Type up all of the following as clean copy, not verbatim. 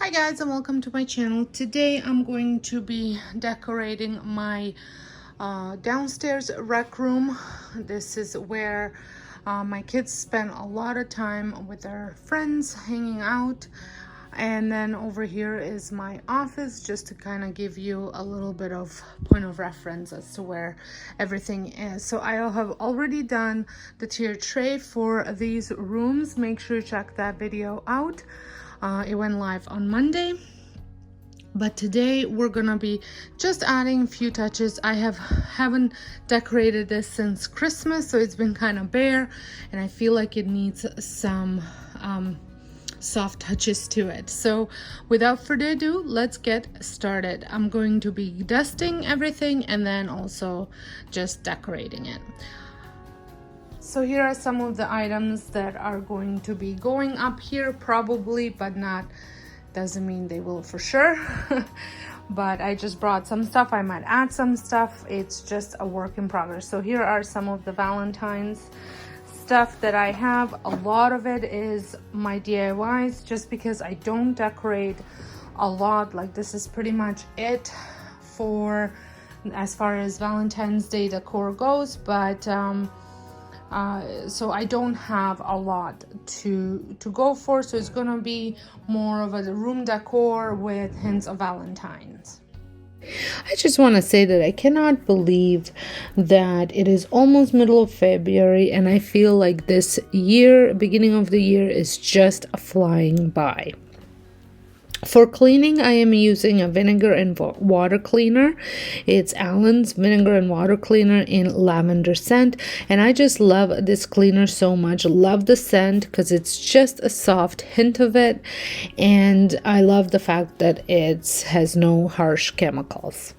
Hi guys, and welcome to my channel. Today I'm going to be decorating my downstairs rec room. This is where my kids spend a lot of time with their friends hanging out, and then over here is my office, just to kind of give you a little bit of point of reference as to where everything is. So I have already done the tier tray for these rooms. Make sure you check that video out. It went live on Monday, but today we're gonna be just adding a few touches. I haven't decorated this since Christmas, so it's been kind of bare, and I feel like it needs some soft touches to it. So without further ado, let's get started. I'm going to be dusting everything and then also just decorating it. So here are some of the items that are going to be going up here, probably, but not, doesn't mean they will for sure. But I just brought some stuff. I might add some stuff. It's just a work in progress. So here are some of the Valentines stuff that I have. A lot of it is my DIYs, just because I don't decorate a lot. Like, this is pretty much it for as far as Valentine's Day decor goes, but so I don't have a lot to go for, so it's gonna be more of a room decor with hints of Valentine's. I just want to say that I cannot believe that it is almost middle of February, and I feel like this year, beginning of the year, is just flying by. For cleaning, I am using a vinegar and water cleaner. It's Allen's vinegar and water cleaner in lavender scent, and I just love this cleaner so much. Love the scent because it's just a soft hint of it, and I love the fact that it has no harsh chemicals.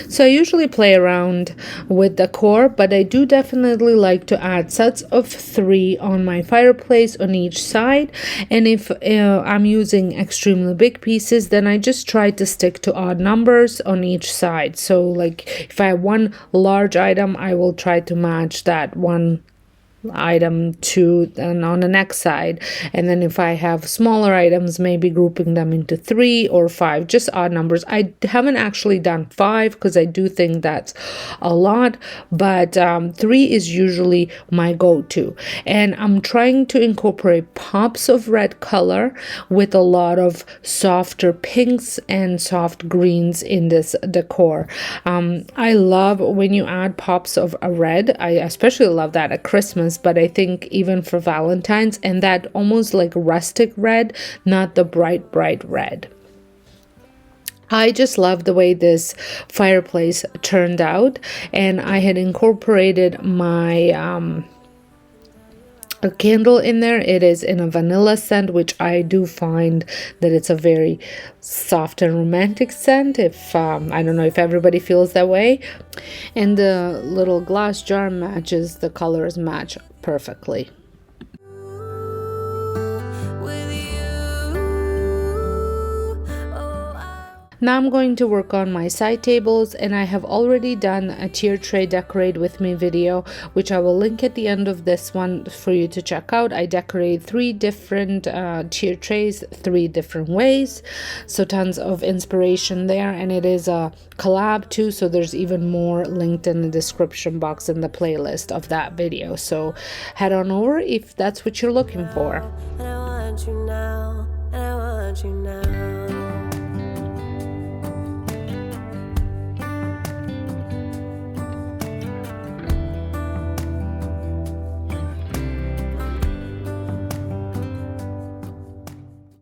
So I usually play around with decor, but I do definitely like to add sets of 3 on my fireplace on each side. And if I'm using extremely big pieces, then I just try to stick to odd numbers on each side. So like if I have one large item, I will try to match that one item to and on the next side, and then if I have smaller items, maybe grouping them into 3 or 5, just odd numbers. I haven't actually done 5 because I do think that's a lot, but 3 is usually my go-to, and I'm trying to incorporate pops of red color with a lot of softer pinks and soft greens in this decor. I love when you add pops of a red. I especially love that at Christmas, but I think even for Valentine's, and that almost like rustic red, not the bright red. I just love the way this fireplace turned out, and I had incorporated my a candle in there. It is in a vanilla scent, which I do find that it's a very soft and romantic scent. If I don't know if everybody feels that way. And the little glass jar matches, the colors match perfectly. Now I'm going to work on my side tables, and I have already done a tier tray decorate with me video, which I will link at the end of this one for you to check out. I decorate 3 different tier trays 3 different ways, so tons of inspiration there, and it is a collab too, so there's even more linked in the description box in the playlist of that video, so head on over if that's what you're looking for. And I want you now, and I want you now.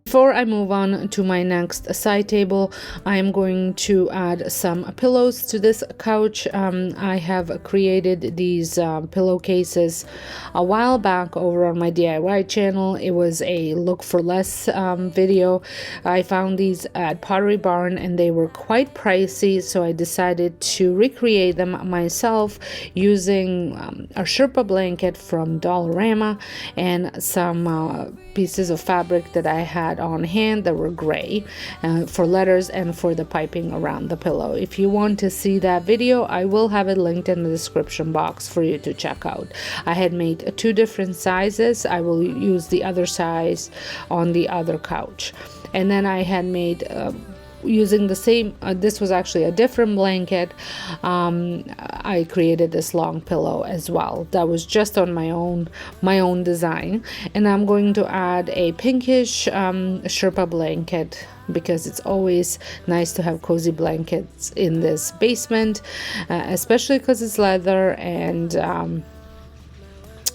Before I move on to my next side table, I am going to add some pillows to this couch. I have created these pillowcases a while back over on my DIY channel. It was a look for less video. I found these at Pottery Barn and they were quite pricey, so I decided to recreate them myself using a Sherpa blanket from Dollarama and some pieces of fabric that I had on hand that were gray for letters and for the piping around the pillow. If you want to see that video, I will have it linked in the description box for you to check out. I had made 2 different sizes. I will use the other size on the other couch. And then I had made using the same this was actually a different blanket. I created this long pillow as well that was just on my own design, and I'm going to add a pinkish Sherpa blanket because it's always nice to have cozy blankets in this basement, especially because it's leather, and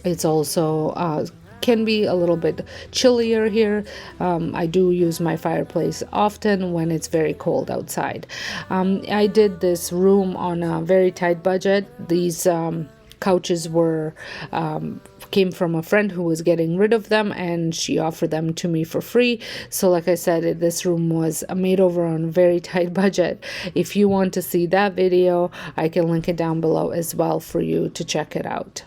it's also can be a little bit chillier here. I do use my fireplace often when it's very cold outside. I did this room on a very tight budget. These couches were came from a friend who was getting rid of them, and she offered them to me for free. So like I said, this room was made over on a very tight budget. If you want to see that video, I can link it down below as well for you to check it out.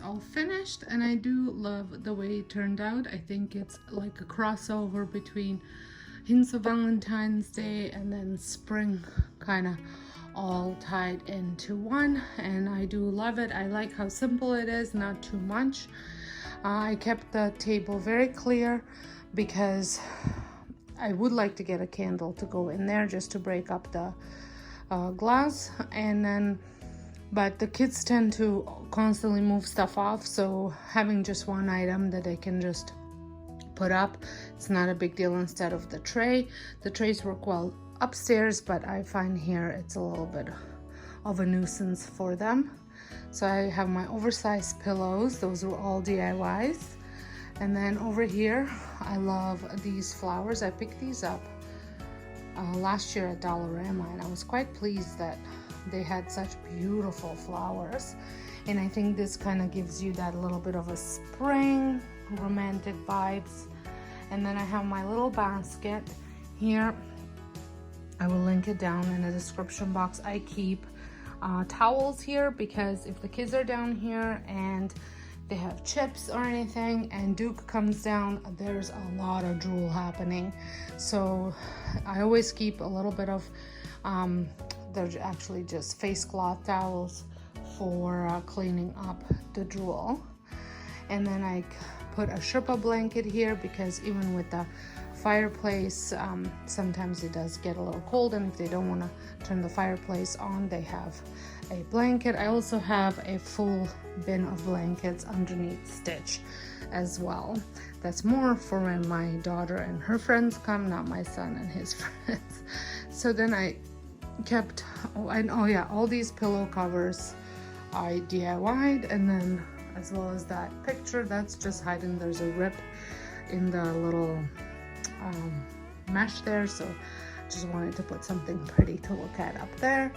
All finished, and I do love the way it turned out. I think it's like a crossover between hints of Valentine's Day and then spring, kind of all tied into one, and I do love it. I like how simple it is, not too much. I kept the table very clear because I would like to get a candle to go in there just to break up the glass. And then but the kids tend to constantly move stuff off, so having just one item that they can just put up, it's not a big deal instead of the tray. The trays work well upstairs, but I find here it's a little bit of a nuisance for them. So I have my oversized pillows. Those were all DIYs. And then over here, I love these flowers. I picked these up last year at Dollarama, and I was quite pleased that they had such beautiful flowers. And I think this kind of gives you that little bit of a spring romantic vibes. And then I have my little basket here. I will link it down in the description box. I keep towels here because if the kids are down here and they have chips or anything and Duke comes down, there's a lot of drool happening. So I always keep a little bit of they're actually just face cloth towels for cleaning up the drool. And then I put a Sherpa blanket here because even with the fireplace, sometimes it does get a little cold, and if they don't want to turn the fireplace on, they have a blanket. I also have a full bin of blankets underneath Stitch as well. That's more for when my daughter and her friends come, not my son and his friends. So then I kept, all these pillow covers I DIY'd, and then as well as that picture that's just hiding, there's a rip in the little mesh there, so just wanted to put something pretty to look at up there.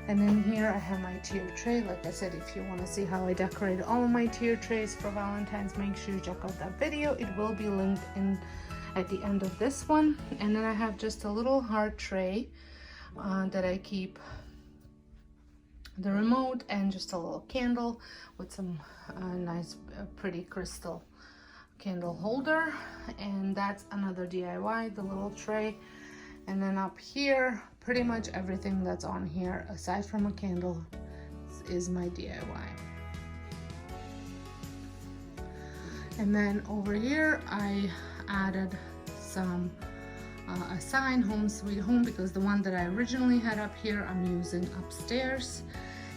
And then here I have my tier tray. Like I said, if you want to see how I decorate all of my tier trays for Valentine's, make sure you check out that video. It will be linked in at the end of this one. And then I have just a little heart tray that I keep the remote and just a little candle with some nice pretty crystal candle holder. And that's another DIY, the little tray. And then up here, pretty much everything that's on here aside from a candle is my DIY. And then over here I added some a sign, Home Sweet Home, because the one that I originally had up here I'm using upstairs.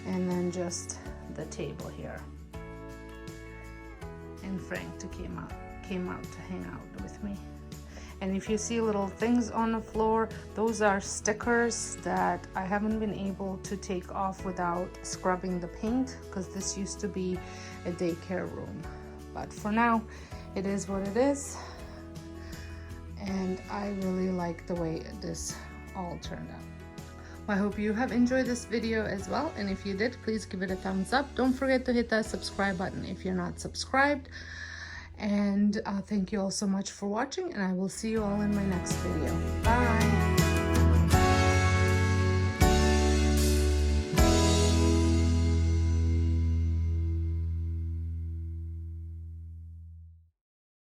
And then just the table here. And Frank came out to hang out with me. And if you see little things on the floor, those are stickers that I haven't been able to take off without scrubbing the paint, because this used to be a daycare room. But for now, it is what it is. And I really like the way this all turned out. I hope you have enjoyed this video as well, and if you did, please give it a thumbs up. Don't forget to hit that subscribe button if you're not subscribed. And thank you all so much for watching, and I will see you all in my next video. Bye!